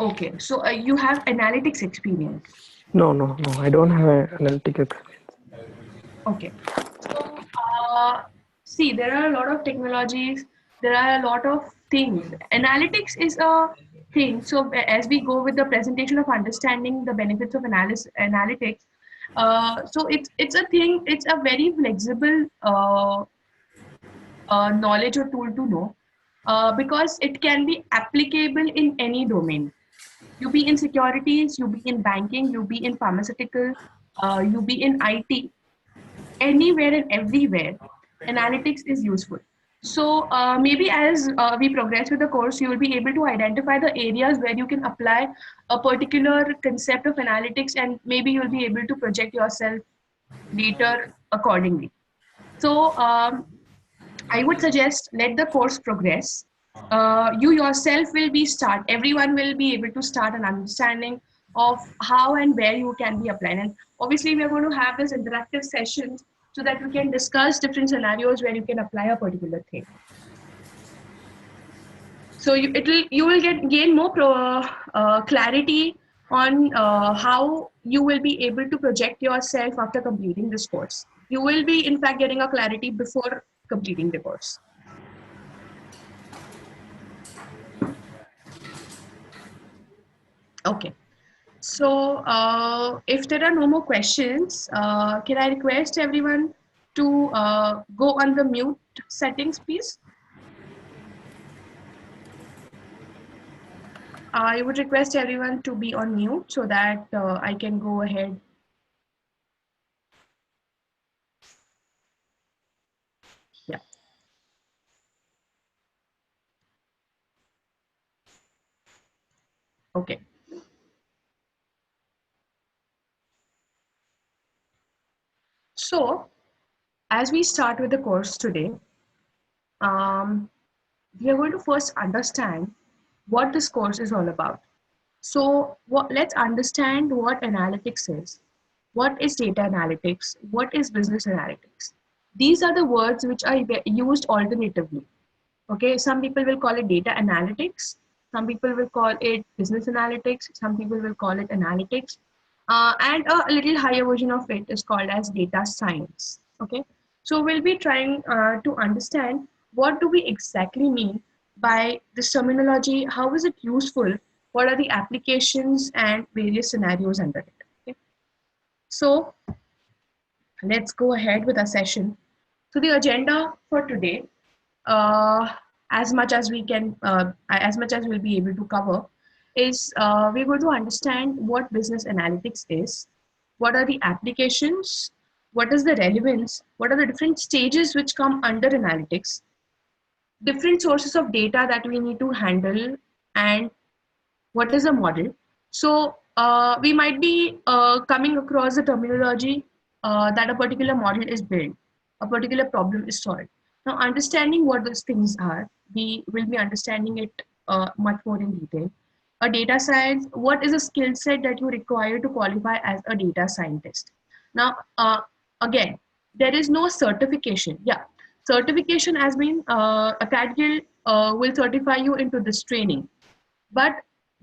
Okay, so you have analytics experience. No, no, no. I don't have an analytic experience. Okay. So, see, there are a lot of technologies, there are a lot of things. Analytics is a thing. So, as we go with the presentation of understanding the benefits of analytics, so it's a thing. It's a very flexible knowledge or tool to know, because it can be applicable in any domain. You be in securities, you be in banking, you be in pharmaceutical, you be in IT, anywhere and everywhere, analytics is useful. So maybe as we progress with the course, you will be able to identify the areas where you can apply a particular concept of analytics, and maybe you'll be able to project yourself later accordingly. So I would suggest let the course progress. You yourself will be start. Everyone will be able to start an understanding of how and where you can be applied. And obviously, we are going to have this interactive sessions so that we can discuss different scenarios where you can apply a particular thing. So you will get gain more clarity on how you will be able to project yourself after completing this course. You will be in fact getting a clarity before completing the course. Okay. So, if there are no more questions, can I request everyone to go on the mute settings, please? I would request everyone to be on mute so that I can go ahead. Yeah. Okay. So, as we start with the course today, um, we are going to first understand what this course is all about. So let's understand what analytics is. What is data analytics? What is business analytics? These are the words which are used alternatively. Okay, some people will call it data analytics. Some people will call it business analytics. Some people will call it analytics. And a little higher version of it is called as data science. Okay, so we'll be trying to understand what do we exactly mean by this terminology, how is it useful, what are the applications and various scenarios under it. Okay? So let's go ahead with our session. So the agenda for today, uh, as much as we can, as much as we'll be able to cover, is we're going to understand what business analytics is, what are the applications, what is the relevance, what are the different stages which come under analytics, different sources of data that we need to handle, and what is a model. So we might be coming across the terminology that a particular model is built, a particular problem is solved. Now, understanding what those things are, we will be understanding it much more in detail. A data science, what is a skill set that you require to qualify as a data scientist? Now, again, there is no certification. Yeah, certification has been Acadgil will certify you into this training, but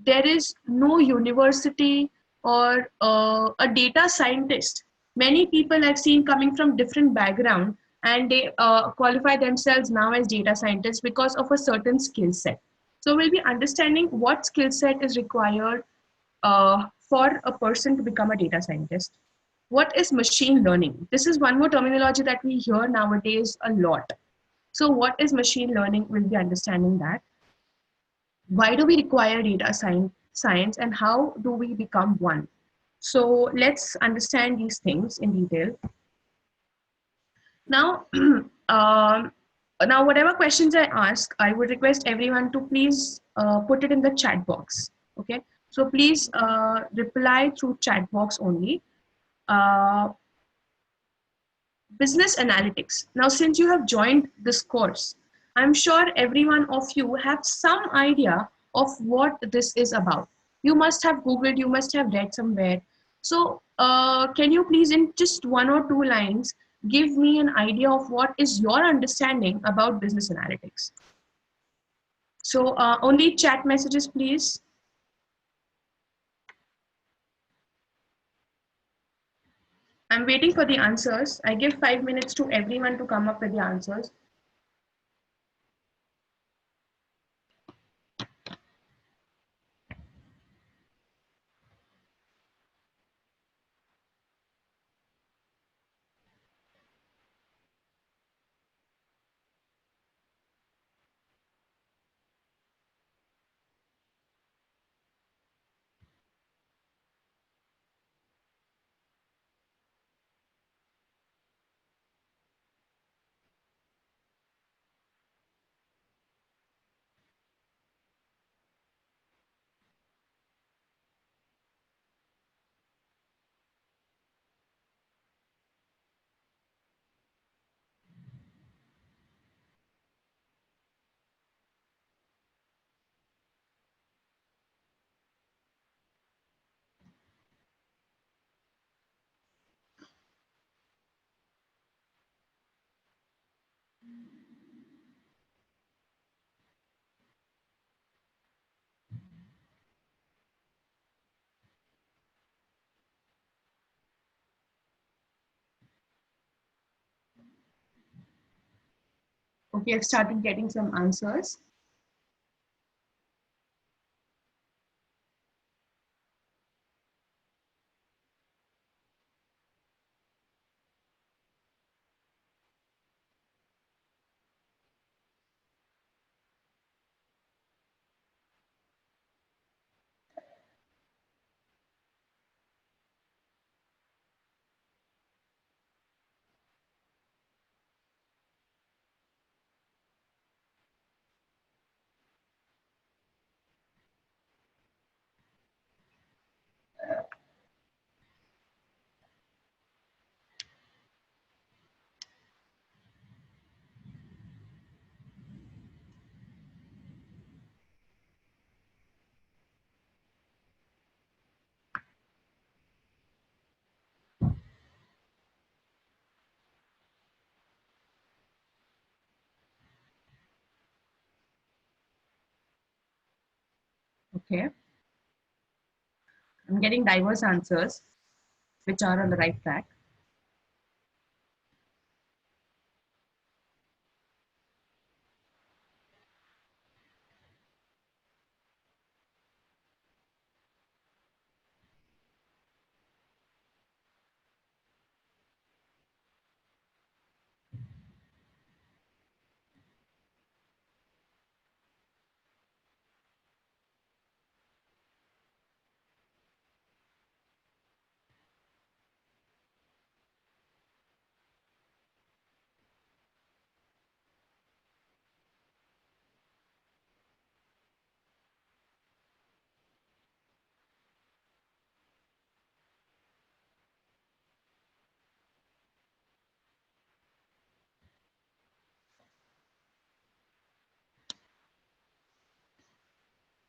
there is no university or a data scientist. Many people I've seen coming from different background, and they qualify themselves now as data scientists because of a certain skill set. So we'll be understanding what skill set is required for a person to become a data scientist. What is machine learning? This is one more terminology that we hear nowadays a lot. So what is machine learning? We'll be understanding that. Why do we require data science, and how do we become one? So let's understand these things in detail. Now, um, now whatever questions I ask, I would request everyone to please put it in the chat box. Okay, so please reply through chat box only. Uh, Business analytics. Now, since you have joined this course, I'm sure every one of you have some idea of what this is about. You must have Googled, you must have read somewhere. So, can you please, in just one or two lines, give me an idea of what is your understanding about business analytics? So, only chat messages, please. I'm waiting for the answers. I give 5 minutes to everyone to come up with the answers. Okay, I've started getting some answers. Okay, I'm getting diverse answers, which are on the right track.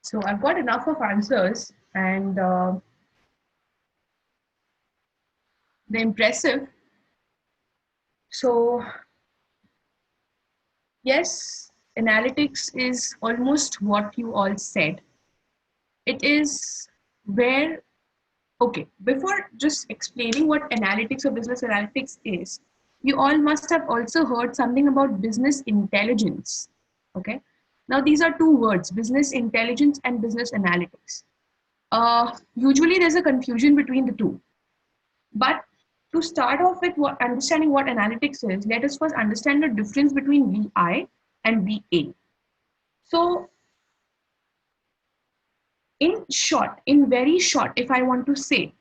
So I've got enough of answers, and they're impressive. So yes, analytics is almost what you all said. It is where, okay, before just explaining what analytics or business analytics is, you all must have also heard something about business intelligence. Okay. Now, these are two words, business intelligence and business analytics. Usually, there's a confusion between the two. But to start off with understanding what analytics is, let us first understand the difference between BI and BA. So, in short, in very short, if I want to say,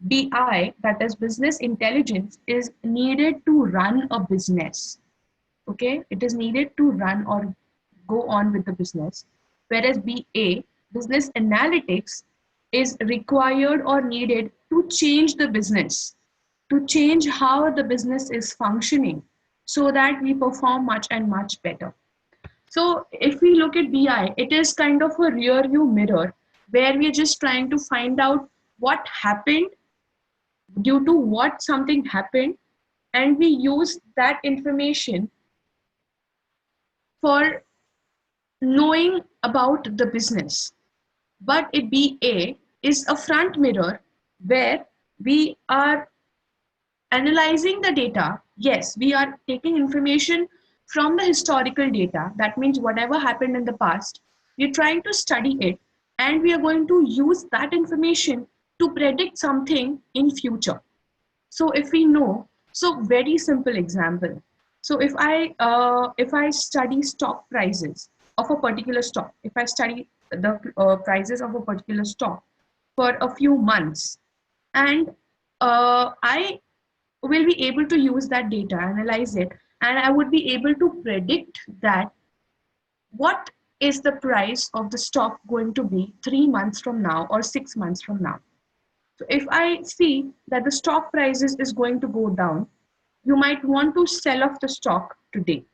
BI, that is business intelligence, is needed to run a business. Okay, it is needed to run or go on with the business. Whereas BA, business analytics, is required or needed to change the business, to change how the business is functioning so that we perform much and much better. So if we look at BI, it is kind of a rear view mirror where we're just trying to find out what happened, due to what something happened, and we use that information for knowing about the business. But a BA is a front mirror where we are Analyzing the data, yes, we are taking information from the historical data. That means whatever happened in the past, we're trying to study it, and we are going to use that information to predict something in future. So if we know, so very simple example. So if I study stock prices of a particular stock, if I study the prices of a particular stock for a few months, and I will be able to use that data, analyze it, and I would be able to predict that what is the price of the stock going to be 3 months from now or 6 months from now. So if I see that the stock prices is going to go down, you might want to sell off the stock today.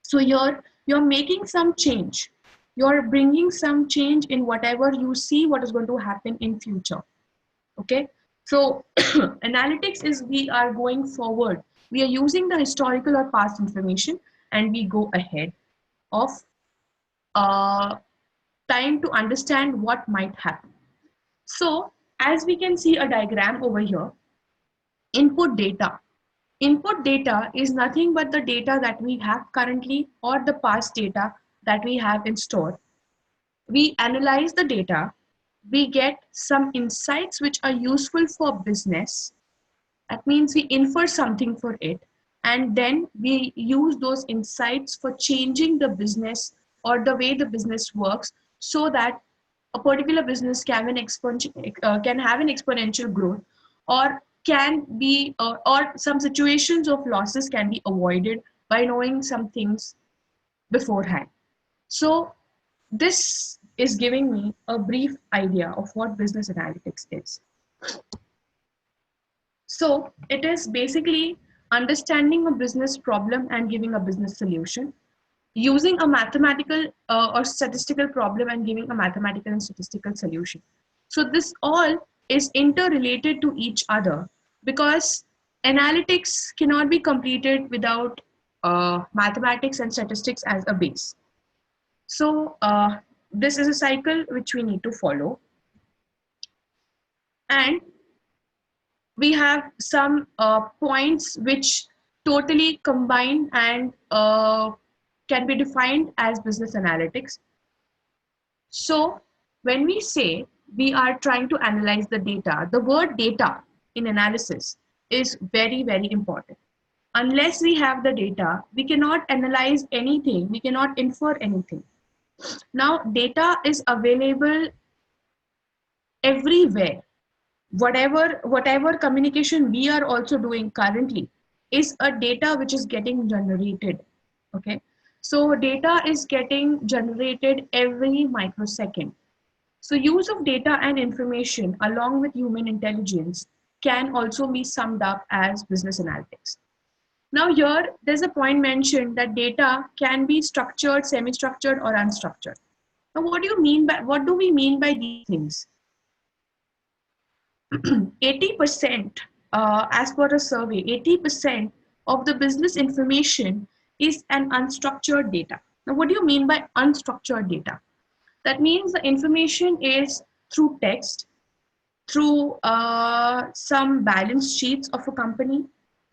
So you're making some change. You're bringing some change in whatever you see what is going to happen in future. Okay. So analytics is we are going forward. We are using the historical or past information, and we go ahead of uh, time to understand what might happen. So as we can see a diagram over here, input data. Input data is nothing but the data that we have currently or the past data that we have in store. We analyze the data, we get some insights which are useful for business. That means we infer something for it, and then we use those insights for changing the business or the way the business works, so that a particular business can have an exponential growth, or can be or some situations of losses can be avoided by knowing some things beforehand. So this is giving me a brief idea of what business analytics is. So it is basically understanding a business problem and giving a business solution, using a mathematical or statistical problem and giving a mathematical and statistical solution. So this all is interrelated to each other, because analytics cannot be completed without mathematics and statistics as a base. So this is a cycle which we need to follow. And we have some points which totally combine and can be defined as business analytics. So when we say we are trying to analyze the data, the word data in analysis is very, very important. Unless we have the data, we cannot analyze anything, we cannot infer anything. Now, data is available everywhere. Whatever communication we are also doing currently is a data which is getting generated. Okay, so data is getting generated every microsecond. So use of data and information along with human intelligence can also be summed up as business analytics. Now here there's a point mentioned that data can be structured, semi-structured, or unstructured. Now what do we mean by these things? 80%, as per a survey, 80% of the business information is an unstructured data. Now, what do you mean by unstructured data? That means the information is through text, through some balance sheets of a company,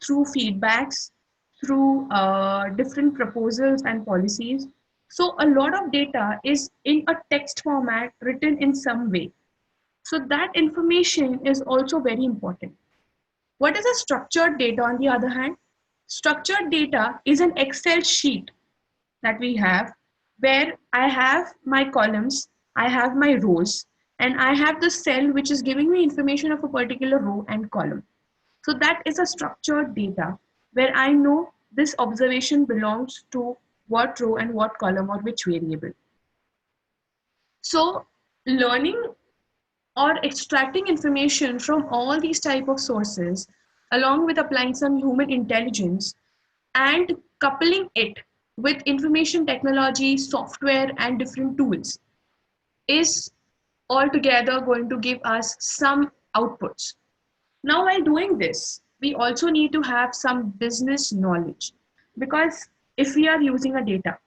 through feedbacks, through different proposals and policies. So a lot of data is in a text format written in some way. So that information is also very important. What is a structured data on the other hand? Structured data is an Excel sheet that we have, where I have my columns, I have my rows, and I have the cell which is giving me information of a particular row and column. So that is a structured data where I know this observation belongs to what row and what column or which variable. So learning or extracting information from all these type of sources, along with applying some human intelligence and coupling it with information technology, software, and different tools, is altogether going to give us some outputs. Now, while doing this, we also need to have some business knowledge, because if we are using a data,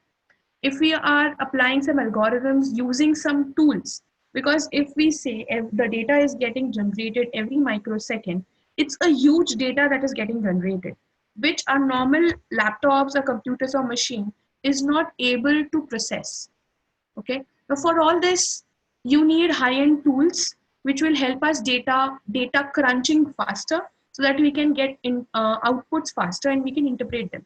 if we are applying some algorithms, using some tools, because if we say if the data is getting generated every microsecond, It's a huge data that is getting generated, which our normal laptops or computers or machine is not able to process. Okay. Now for all this, you need high-end tools which will help us data crunching faster so that we can get in outputs faster and we can interpret them.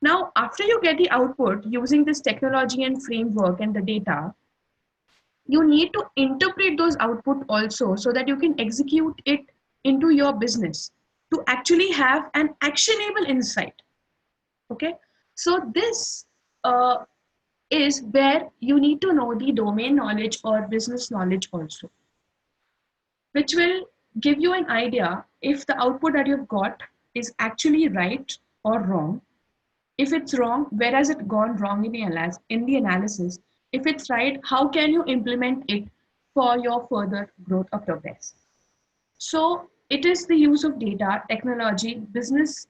Now, after you get the output using this technology and framework and the data, you need to interpret those output also so that you can execute it into your business to actually have an actionable insight. Okay. So this is where you need to know the domain knowledge or business knowledge also, which will give you an idea if the output that you've got is actually right or wrong. If it's wrong, where has it gone wrong in the analysis? If it's right, how can you implement it for your further growth or progress? So it is the use of data, technology, business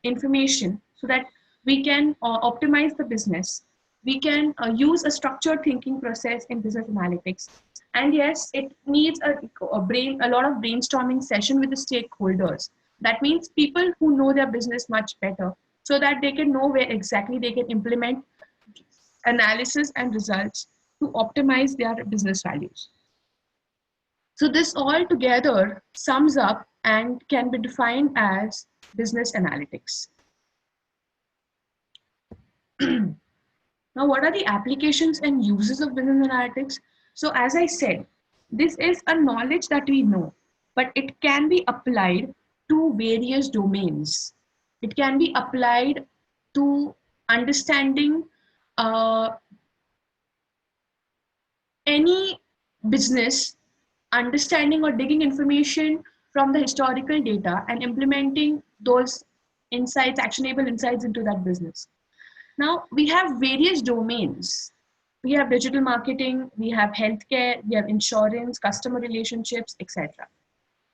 information so that we can optimize the business. We can use a structured thinking process in business analytics. And yes, it needs a lot of brainstorming session with the stakeholders. That means people who know their business much better so that they can know where exactly they can implement analysis and results to optimize their business values. So this all together sums up and can be defined as business analytics. Now, what are the applications and uses of business analytics? So as I said, this is a knowledge that we know, but it can be applied to various domains. It can be applied to understanding uh, any business, understanding or digging information from the historical data and implementing those insights, actionable insights into that business. Now, we have various domains. We have digital marketing, we have healthcare, we have insurance, customer relationships, etc.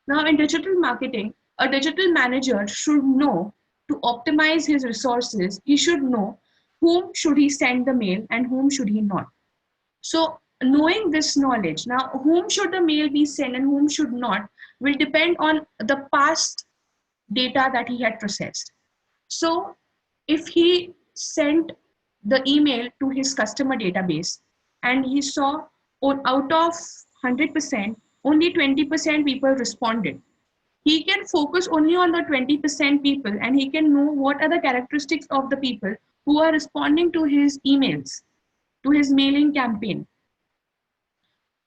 Now, in digital marketing, a digital manager should know to optimize his resources. He should know whom should he send the mail and whom should he not. So knowing this knowledge, now whom should the mail be sent and whom should not will depend on the past data that he had processed. So if he sent the email to his customer database and he saw out of 100%, only 20% people responded, he can focus only on the 20% people and he can know what are the characteristics of the people who are responding to his emails, to his mailing campaign.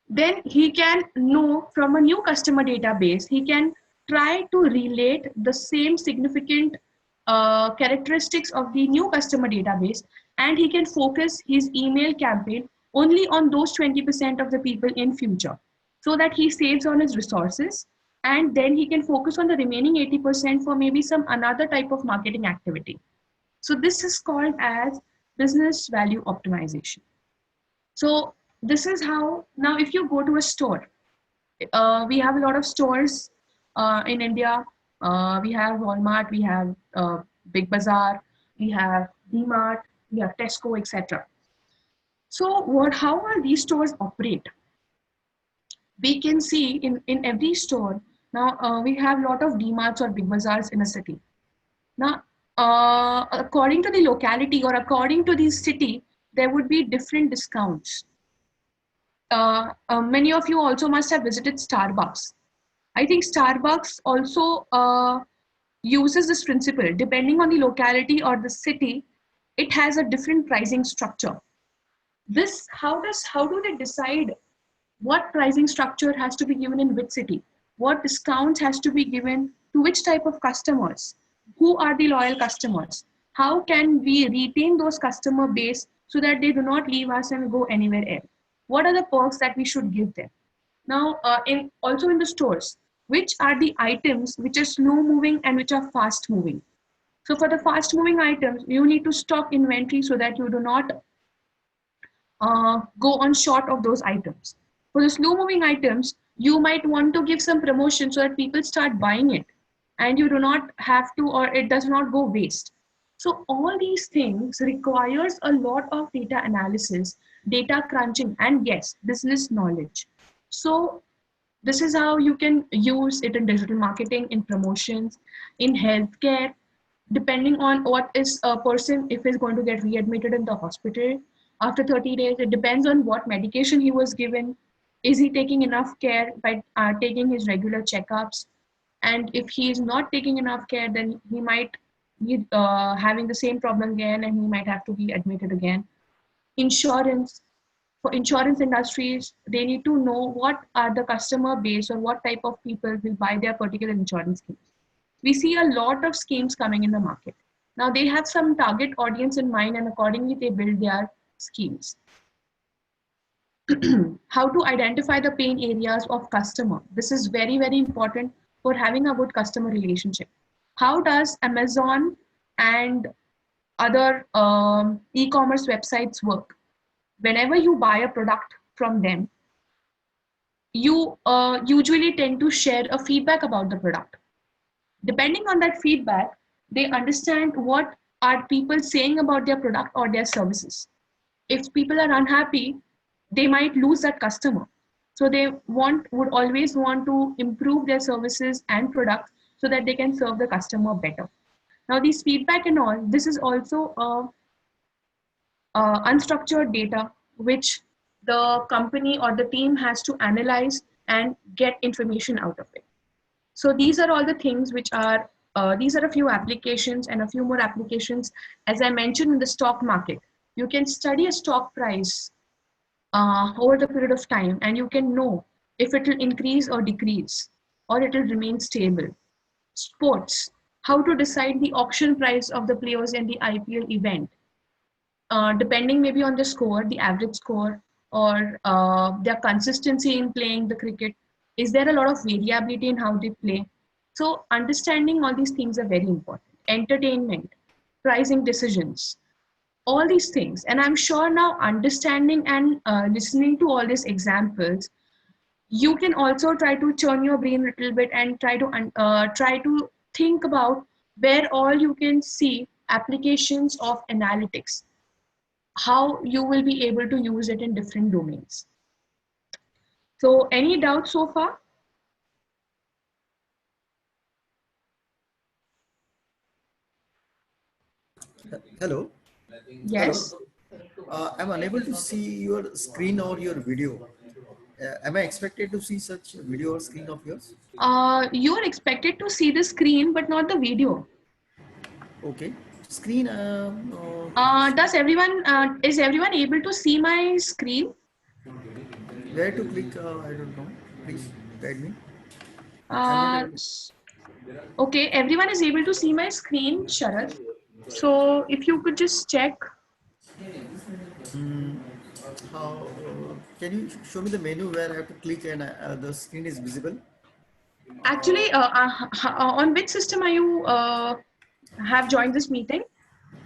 Then he can know from a new customer database, he can try to relate the same significant characteristics of the new customer database, and he can focus his email campaign only on those 20% of the people in future so that he saves on his resources, and then he can focus on the remaining 80% for maybe some another type of marketing activity. So this is called as business value optimization. So this is how, now if you go to a store, we have a lot of stores in India. We have Walmart, we have Big Bazaar, we have DMart, we have Tesco, etc. So how are these stores operate? We can see in every store, now we have a lot of DMarts or Big Bazaars in a city. Now, according to the locality or according to the city, there would be different discounts. Many of you also must have visited Starbucks. I think Starbucks also uses this principle. Depending on the locality or the city, it has a different pricing structure. How do they decide what pricing structure has to be given in which city? What discounts has to be given to which type of customers? Who are the loyal customers? How can we retain those customer base so that they do not leave us and go anywhere else? What are the perks that we should give them? Now, also in the stores, which are the items which are slow moving and which are fast moving? So for the fast moving items, you need to stock inventory so that you do not go on short of those items. For the slow moving items, you might want to give some promotion so that people start buying it and you do not have to, or it does not go waste. So all these things requires a lot of data analysis, data crunching, and yes, business knowledge. So This is how you can use it in digital marketing, in promotions, in healthcare, depending on what is a person, if he's going to get readmitted in the hospital after 30 days. It depends on what medication he was given. Is he taking enough care by taking his regular checkups? And if he is not taking enough care, then he might be having the same problem again, and he might have to be admitted again. Insurance, for insurance industries, they need to know what are the customer base or what type of people will buy their particular insurance schemes. We see a lot of schemes coming in the market. Now they have some target audience in mind, and accordingly they build their schemes. How to identify the pain areas of customer. This is very, very important for having a good customer relationship. How does Amazon and other e-commerce websites work? Whenever you buy a product from them, you usually tend to share a feedback about the product. Depending on that feedback, they understand what are people saying about their product or their services. If people are unhappy, they might lose that customer. So they would always want to improve their services and products so that they can serve the customer better. Now, these feedback and all, this is also unstructured data which the company or the team has to analyze and get information out of it. So these are all the things which are, these are a few applications and a few more applications. As I mentioned, in the stock market, you can study a stock price over the period of time, and you can know if it will increase or decrease, or it will remain stable. Sports, how to decide the auction price of the players in the IPL event, depending maybe on the score, the average score, or their consistency in playing the cricket. Is there a lot of variability in how they play? So understanding all these things are very important. Entertainment, pricing decisions, all these things. And I'm sure now understanding and listening to all these examples, you can also try to turn your brain a little bit and try to think about where all you can see applications of analytics, how you will be able to use it in different domains. So any doubts so far? Hello. Hello. Yes. I'm unable to see your screen or your video. Am I expected to see such video or screen of yours? You are expected to see the screen, but not the video. Okay. Screen. Is everyone able to see my screen? Where to click? I don't know. Please guide me. I'm not Uh, able to. s- okay, everyone is able to see my screen, Sharad. So if you could just check. How? Can you show me the menu where I have to click and the screen is visible? Actually, on which system are you have joined this meeting?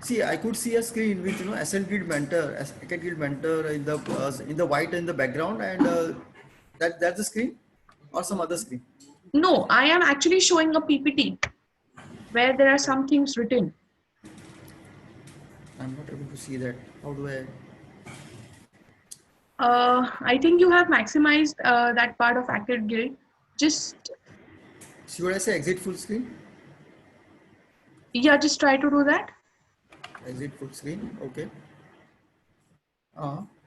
See, I could see a screen with SL Grid Mentor, Ascent Grid Mentor in the white in the background, and that's the screen, or some other screen. No, I am actually showing a PPT where there are some things written. I'm not able to see that. How do I? I think you have maximized that part of Active Guild. Just, Should I say exit full screen? yeah, just try to do that. Exit full screen. Okay.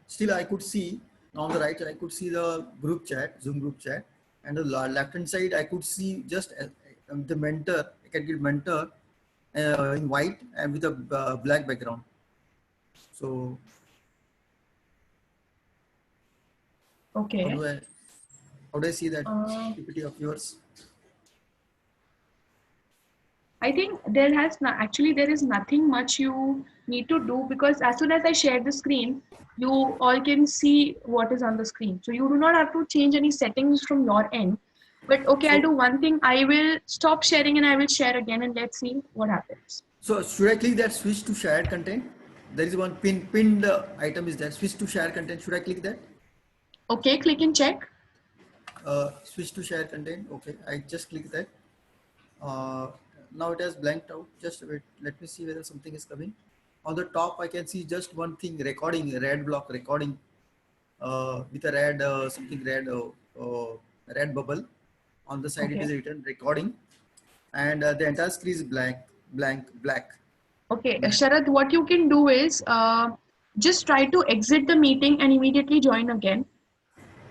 Still, I could see on the right side. I could see the group chat, Zoom group chat, and the left hand side I could see just the mentor. I can get mentor in white and with a black background. So how Okay. do I? How do I see that Uh, PPT of yours? I think actually there is nothing much you need to do, because as soon as I share the screen, you all can see what is on the screen. So you do not have to change any settings from your end. But okay, I'll So do one thing. I will stop sharing and I will share again, and let's see what happens. So should I click that switch to shared content? There is one pinned item is there. Switch to share content. Should I click that? Okay, click and check. Switch to share content. Okay, I just click that. Uh, Now it has blanked out. Just wait. Let me see whether something is coming. On the top, I can see just one thing: recording, red block recording, with a red something red red bubble. On the side it Okay. is written recording, and the entire screen is black. Okay, Blank. Sharad, what you can do is just try to exit the meeting and immediately join again.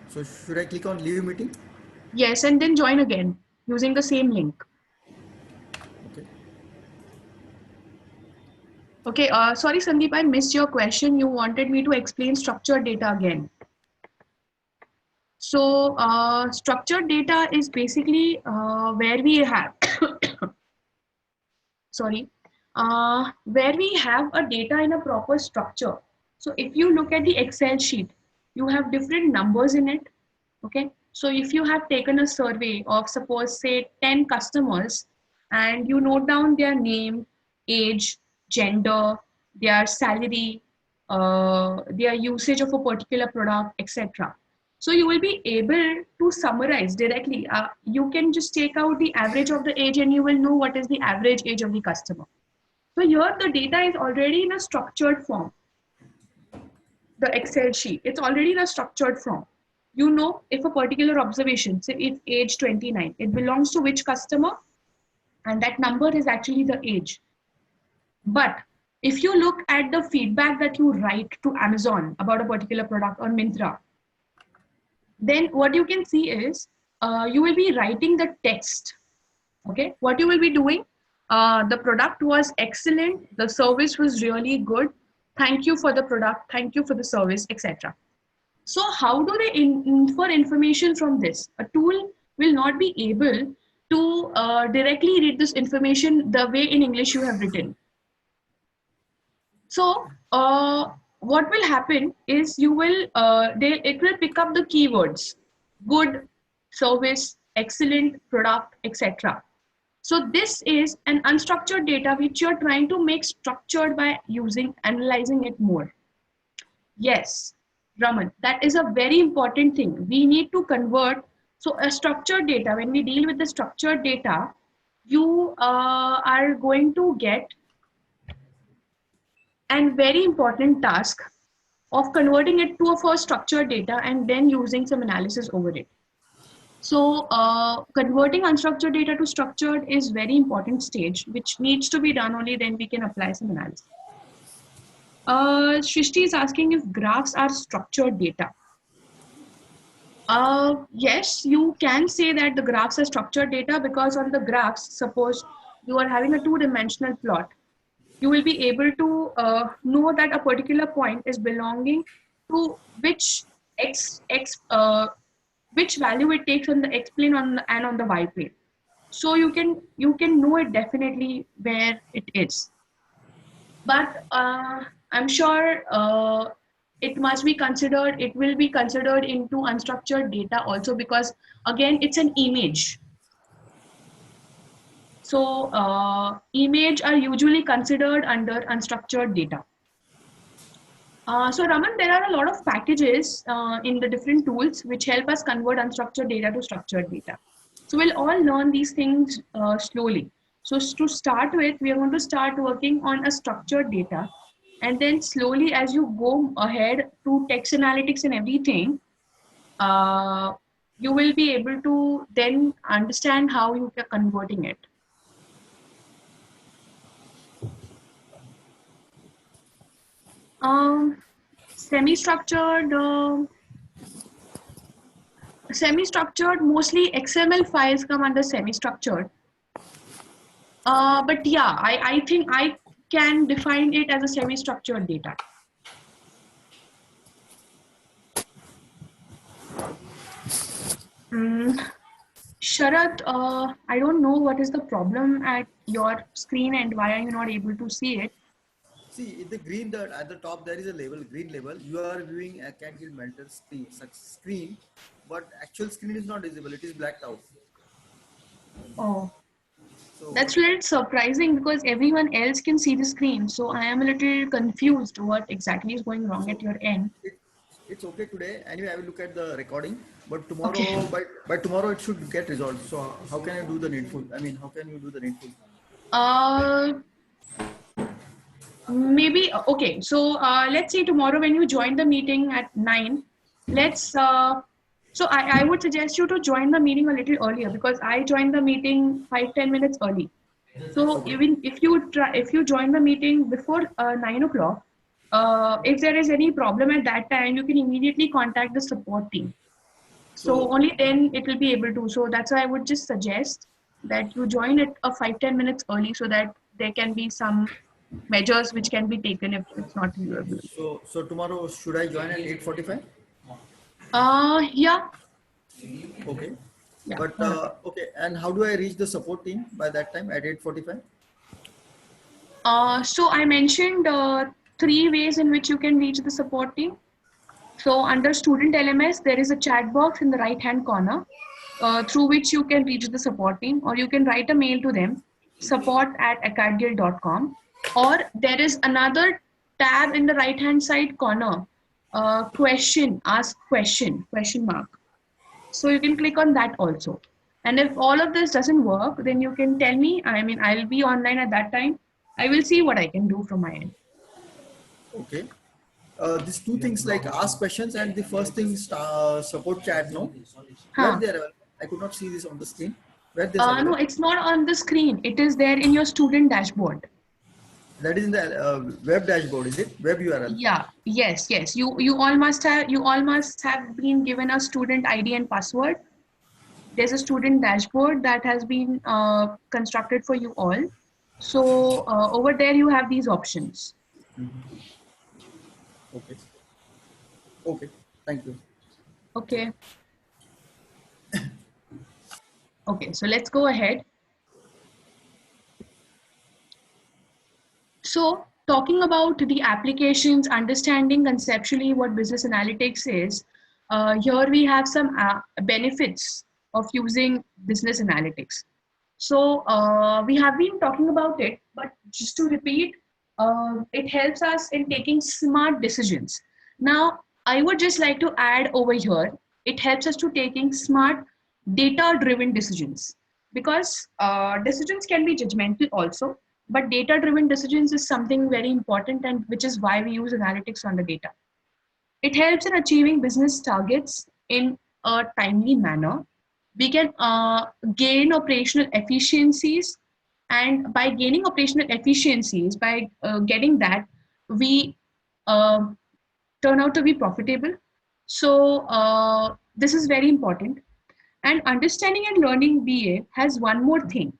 So should I click on leave meeting? Yes, and then join again using the same link. Okay. Okay, sorry Sandeep, I missed your question. You wanted me to explain structured data again. So structured data is basically where we have, sorry, where we have a data in a proper structure. So if you look at the Excel sheet, you have different numbers in it. Okay, so if you have taken a survey of suppose say 10 customers and you note down their name, age, gender, their salary, their usage of a particular product, etc. So you will be able to summarize directly. You can just take out the average of the age and you will know what is the average age of the customer. So here the data is already in a structured form. The Excel sheet, it's already in a structured form. You know, if a particular observation, say it's age 29, it belongs to which customer, and that number is actually the age. But if you look at the feedback that you write to Amazon about a particular product or Myntra, then what you can see is you will be writing the text. Okay, what you will be doing, the product was excellent, the service was really good, thank you for the product, thank you for the service, etc. So how do they infer information from this? A tool will not be able to directly read this information the way in English you have written. So what will happen is you will, it will pick up the keywords, good, service, excellent, product, etc. So this is an unstructured data which you're trying to make structured by analyzing it more. Yes, Raman, that is a very important thing. We need to convert. So a structured data, when we deal with the structured data, you are going to get a very important task of converting it to a first structured data and then using some analysis over it. So converting unstructured data to structured is very important stage, which needs to be done only then we can apply some analysis. Shrishti is asking if graphs are structured data. Yes, you can say that the graphs are structured data because on the graphs, suppose you are having a two-dimensional plot, you will be able to know that a particular point is belonging to which which value it takes on the x plane and on the y plane. So you can know it definitely where it is. But I'm sure it must be considered, it will be considered into unstructured data also because again, it's an image. So image are usually considered under unstructured data. So Raman, there are a lot of packages in the different tools which help us convert unstructured data to structured data. So we'll all learn these things slowly. So to start with, we are going to start working on a structured data. And then slowly as you go ahead to text analytics and everything, you will be able to then understand how you are converting it. Semi-structured, mostly XML files come under semi-structured. But yeah, I think I can define it as a semi-structured data. Sharat, I don't know what is the problem at your screen and why are you not able to see it? See, in the green, at the top there is a label, green label. You are viewing a Cat Guild Mentor screen, but actual screen is not visible. It is blacked out. Oh, So that's a little surprising because everyone else can see the screen. So I am a little confused what exactly is going wrong at your end. it's okay today. Anyway, I will look at the recording, but Okay. tomorrow by tomorrow it should get resolved. So how can I do the needful? I mean, how can you do the needful? Uh, Maybe, okay. So let's say tomorrow when you join the meeting at 9, let's So I would suggest you to join the meeting a little earlier, because I joined the meeting 5-10 minutes early. So Okay. even if you join the meeting before 9 o'clock, if there is any problem at that time, you can immediately contact the support team. So So only then it will be able to. So that's why I would just suggest that you join it a 5-10 minutes early, so that there can be some measures which can be taken if it's not doable. so tomorrow should I join at 8:45? Yeah, Okay. yeah. But okay, and how do I reach the support team by that time at 8:45? So I mentioned three ways in which you can reach the support team. So under student LMS, there is a chat box in the right hand corner through which you can reach the support team, or you can write a mail to them, support@acadguild.com. Or there is another tab in the right hand side corner, ask question mark. So you can click on that also. And if all of this doesn't work, then you can tell me. I mean, I'll be online at that time. I will see what I can do from my end. Okay. These two things like ask questions and the first thing support chat. No, where Huh. they are available? I could not see this on the screen. Where this No, available? it's not on the screen. It is there in your student dashboard. That is in the web dashboard. Is it web URL? Yeah, yes. You all must have been given a student ID and password. There's a student dashboard that has been constructed for you all. So over there you have these options. Okay. Okay. Thank you. Okay. Okay, so let's go ahead. So talking about the applications, understanding conceptually what business analytics is, here we have some benefits of using business analytics. So we have been talking about it, but just to repeat, it helps us in taking smart decisions. Now, I would just like to add over here, it helps us to taking smart data-driven decisions, because decisions can be judgmental also, but data-driven decisions is something very important, and which is why we use analytics on the data. It helps in achieving business targets in a timely manner. We can gain operational efficiencies, and by gaining operational efficiencies, by getting that, we uh, turn out to be profitable. So this is very important. And understanding and learning BA has one more thing.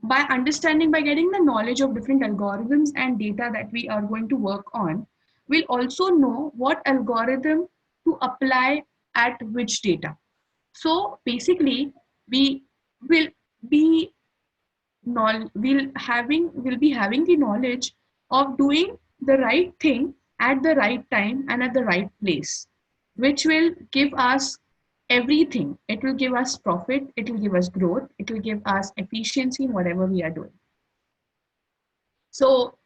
By getting the knowledge of different algorithms and data that we are going to work on, we'll also know what algorithm to apply at which data. So basically, we will be will be having the knowledge of doing the right thing at the right time and at the right place, which will give us everything. It will give us profit, it will give us growth, it will give us efficiency in whatever we are doing. So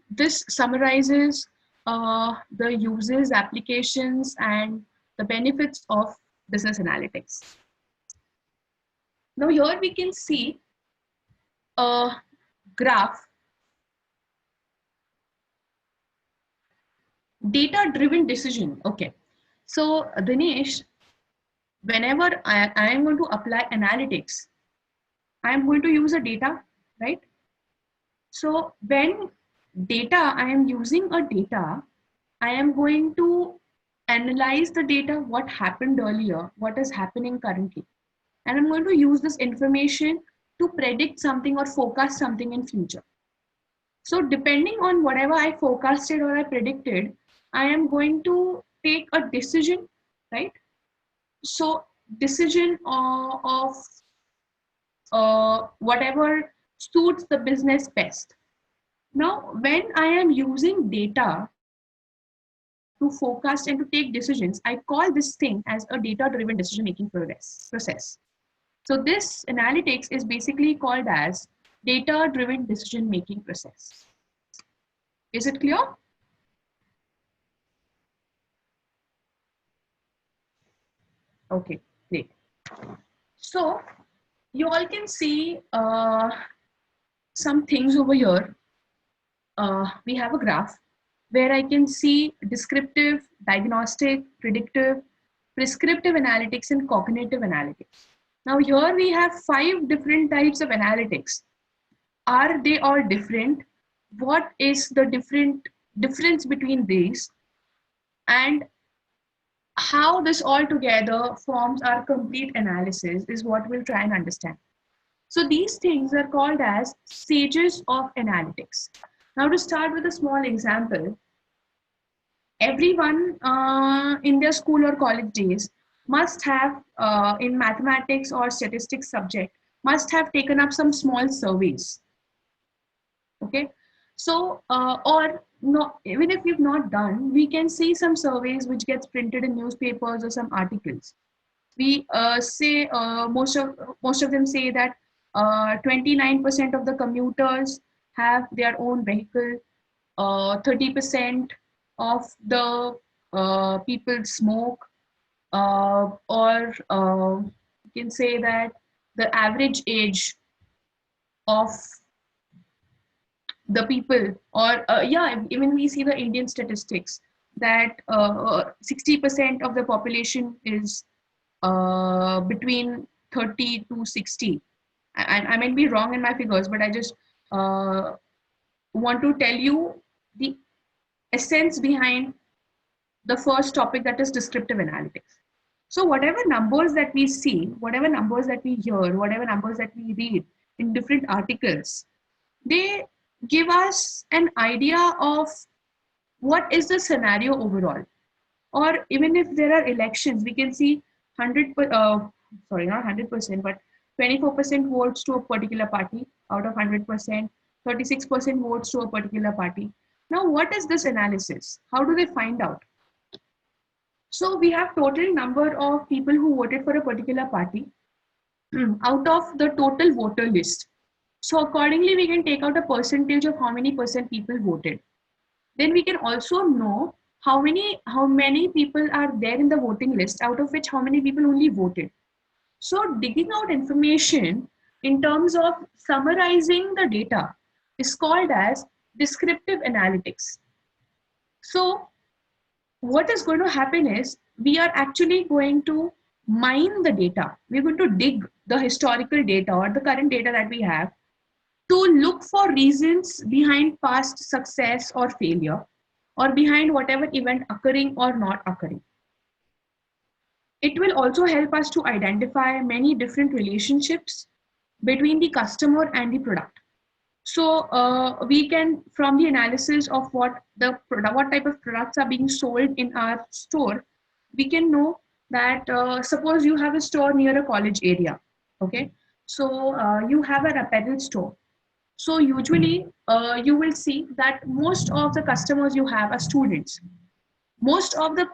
this summarizes the uses, applications, and the benefits of business analytics. Now here we can see a graph, data-driven decision. Okay, so Dinesh, whenever I am going to apply analytics, I am going to use a data, right? So when I am using a data, I am going to analyze the data, what happened earlier, what is happening currently. And I'm going to use this information to predict something or forecast something in future. So depending on whatever I forecasted or I predicted, I am going to take a decision, right? So decision of whatever suits the business best. Now, when I am using data to forecast and to take decisions, I call this thing as a data-driven decision-making process. So this analytics is basically called as data-driven decision-making process. Is it clear? Okay, great. So you all can see some things over here. We have a graph where I can see descriptive, diagnostic, predictive, prescriptive analytics, and cognitive analytics. Now here we have 5 different types of analytics. Are they all different? What is the difference between these? And how this all together forms our complete analysis is what we'll try and understand. So these things are called as stages of analytics. Now to start with a small example, everyone in their school or college days must have in mathematics or statistics subject must have taken up some small surveys. Okay, so or no, even if you've not done, we can see some surveys which gets printed in newspapers or some articles. We say most of them say that 29% of the commuters have their own vehicle, 30% of the people smoke, or you can say that the average age of the people, or yeah, even we see the Indian statistics that 60% of the population is between 30 to 60. And I might be wrong in my figures, but I just uh, want to tell you the essence behind the first topic, that is descriptive analytics. So whatever numbers that we see, whatever numbers that we hear, whatever numbers that we read in different articles, they give us an idea of what is the scenario overall. Or even if there are elections, we can see 100 sorry, not 100%, but 24% votes to a particular party out of 100%, 36% votes to a particular party. Now what is this analysis? How do they find out? So we have total number of people who voted for a particular party out of the total voter list. So accordingly, we can take out a percentage of how many percent people voted. Then we can also know how many people are there in the voting list, out of which how many people only voted. So digging out information in terms of summarizing the data is called as descriptive analytics. So what is going to happen is we are actually going to mine the data. We're going to dig the historical data or the current data that we have to look for reasons behind past success or failure, or behind whatever event occurring or not occurring. It will also help us to identify many different relationships between the customer and the product. So we can, from the analysis of what type of products are being sold in our store, we can know that suppose you have a store near a college area. Okay, so you have an apparel store. So usually you will see that most of the customers you have are students. Most of the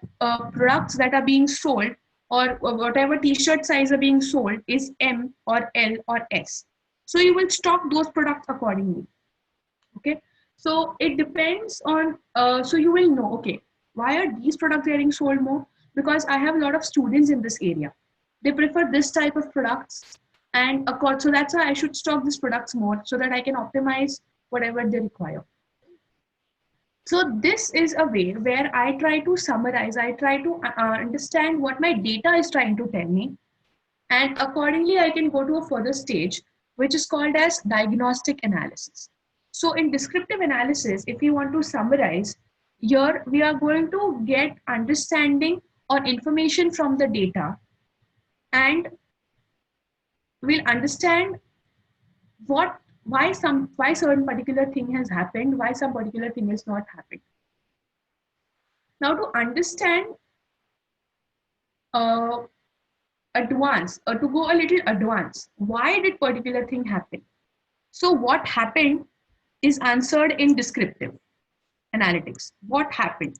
products that are being sold, or whatever t-shirt size are being sold, is M or L or S. So you will stock those products accordingly. Okay, so it depends on, so you will know, okay, why are these products getting sold more? Because I have a lot of students in this area. They prefer this type of products, and so that's why I should stock these products more so that I can optimize whatever they require. So this is a way where I try to summarize, I try to understand what my data is trying to tell me, and accordingly I can go to a further stage, which is called as diagnostic analysis. So in descriptive analysis, if you want to summarize, here we are going to get understanding or information from the data, and we'll understand why certain particular thing has happened, why some particular thing has not happened. Now to understand to go a little advanced, why did particular thing happen? So what happened is answered in descriptive analytics. What happened?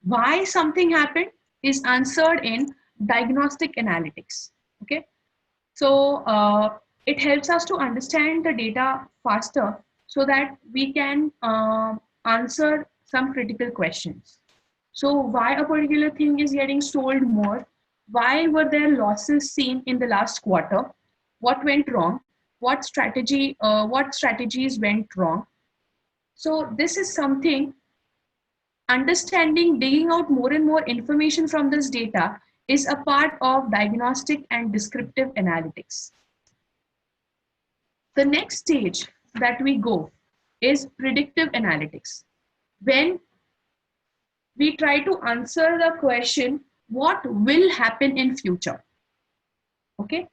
Why something happened is answered in diagnostic analytics. Okay, so it helps us to understand the data faster so that we can answer some critical questions. So why a particular thing is getting sold more? Why were there losses seen in the last quarter? What went wrong? What strategies went wrong? So this is something, understanding, digging out more and more information from this data is a part of diagnostic and descriptive analytics. The next stage that we go is predictive analytics. When we try to answer the question, what will happen in future? Okay.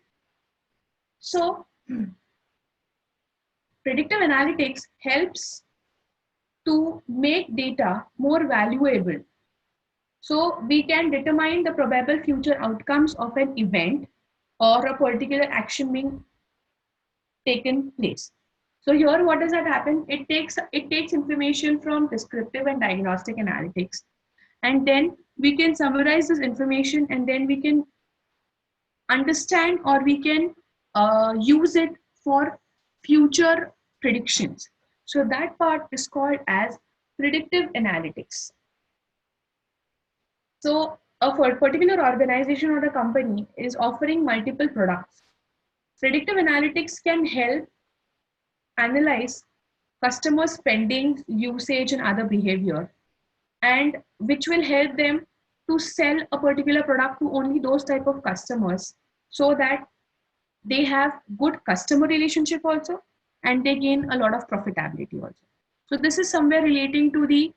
So predictive analytics helps to make data more valuable. So we can determine the probable future outcomes of an event or a particular action being taken place. So here what does that happen? It takes information from descriptive and diagnostic analytics, and then we can summarize this information, and then we can understand, or we can use it for future predictions. So that part is called as predictive analytics. So a particular organization or a company is offering multiple products. Predictive analytics can help analyze customer spending, usage, and other behavior, and which will help them to sell a particular product to only those type of customers, so that they have good customer relationship also, and they gain a lot of profitability also. So this is somewhere relating to the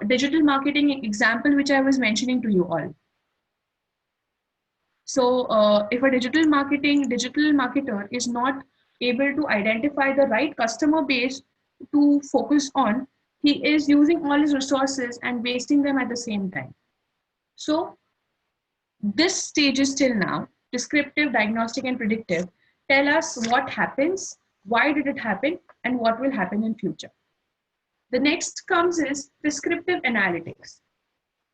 digital marketing example which I was mentioning to you all. So if a digital marketer is not able to identify the right customer base to focus on, he is using all his resources and wasting them at the same time. So this stage is till now, descriptive, diagnostic, and predictive, tell us what happens, why did it happen, and what will happen in future. The next comes is prescriptive analytics.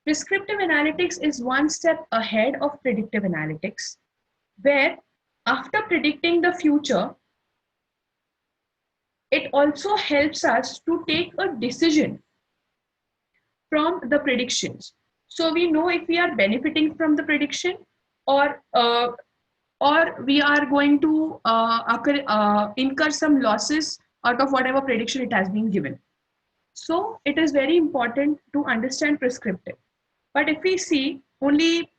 Prescriptive analytics is one step ahead of predictive analytics, where after predicting the future, it also helps us to take a decision from the predictions. So we know if we are benefiting from the prediction, or we are going to incur some losses out of whatever prediction it has been given. So it is very important to understand prescriptive. But if we see, only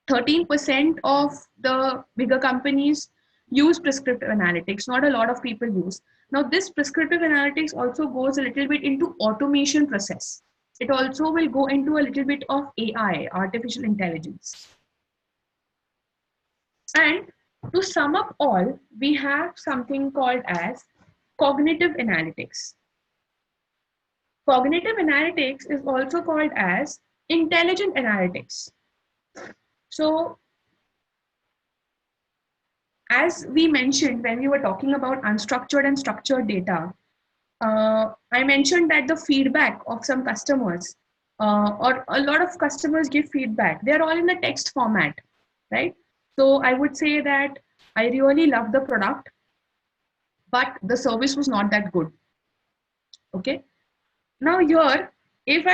13% of the bigger companies use prescriptive analytics. Not a lot of people use. Now this prescriptive analytics also goes a little bit into automation process. It also will go into a little bit of AI, artificial intelligence. And to sum up all, we have something called as cognitive analytics. Cognitive analytics is also called as intelligent analytics. So as we mentioned when we were talking about unstructured and structured data, I mentioned that the feedback of some customers, or a lot of customers give feedback, they're all in the text format, right? So I would say that I really love the product, but the service was not that good. Okay. Now here, if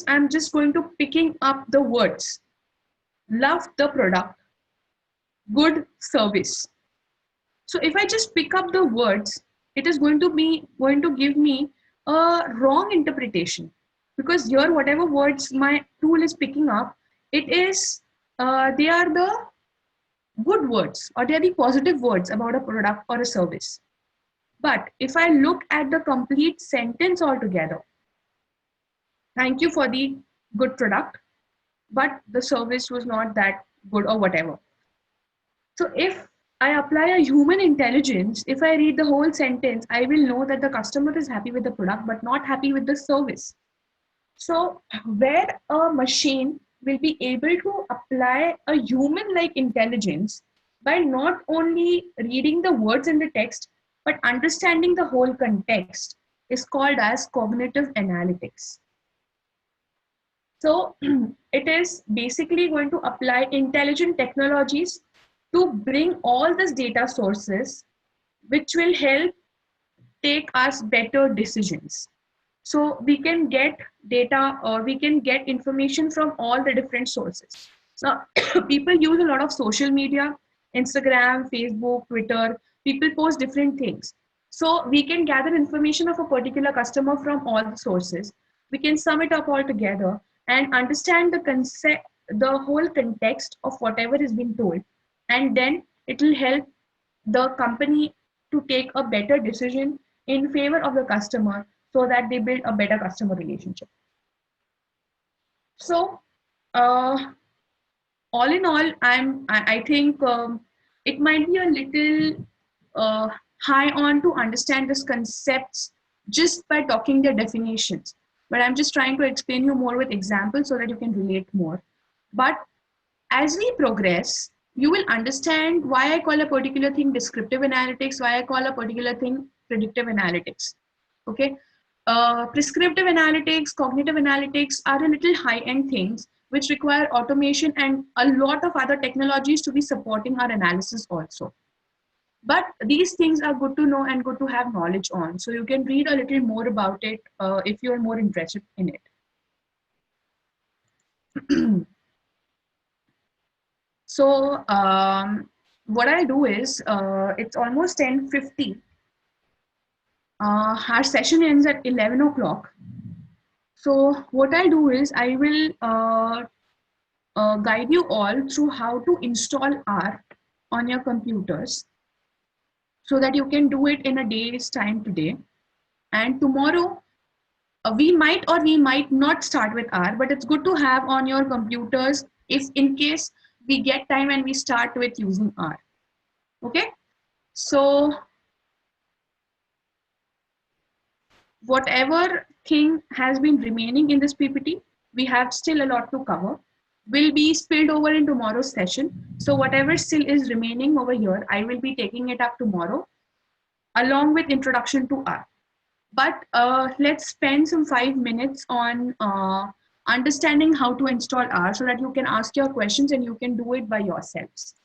I'm just going to picking up the words, love the product, good service. So if I just pick up the words, it is going to give me a wrong interpretation, because here whatever words my tool is picking up, it is they are the good words, or they are the positive words about a product or a service. But if I look at the complete sentence altogether, thank you for the good product, but the service was not that good, or whatever. So if I apply a human intelligence, if I read the whole sentence, I will know that the customer is happy with the product, but not happy with the service. So where a machine will be able to apply a human-like intelligence by not only reading the words in the text, but understanding the whole context, is called as cognitive analytics. So it is basically going to apply intelligent technologies to bring all these data sources, which will help take us better decisions. So we can get data, or we can get information from all the different sources. Now, people use a lot of social media, Instagram, Facebook, Twitter. People post different things. So we can gather information of a particular customer from all the sources. We can sum it up all together, and understand the concept, the whole context of whatever is being told, and then it will help the company to take a better decision in favor of the customer so that they build a better customer relationship. So, all in all, I think it might be a little high on to understand these concepts just by talking their definitions. But I'm just trying to explain you more with examples so that you can relate more. But as we progress, you will understand why I call a particular thing descriptive analytics, why I call a particular thing predictive analytics. Okay. Prescriptive analytics, cognitive analytics are a little high-end things which require automation and a lot of other technologies to be supporting our analysis also. But these things are good to know and good to have knowledge on. So you can read a little more about it if you're more interested in it. So what I'll do is, it's almost 10:50. Our session ends at 11 o'clock. So what I'll do is I will guide you all through how to install R on your computers so that you can do it in a day's time today. And tomorrow, we might or we might not start with R, but it's good to have on your computers if in case we get time and we start with using R. Okay, so whatever thing has been remaining in this PPT, we have still a lot to cover, will be spilled over in tomorrow's session. So whatever still is remaining over here, I will be taking it up tomorrow along with introduction to R. But let's spend some 5 minutes on understanding how to install R so that you can ask your questions and you can do it by yourselves.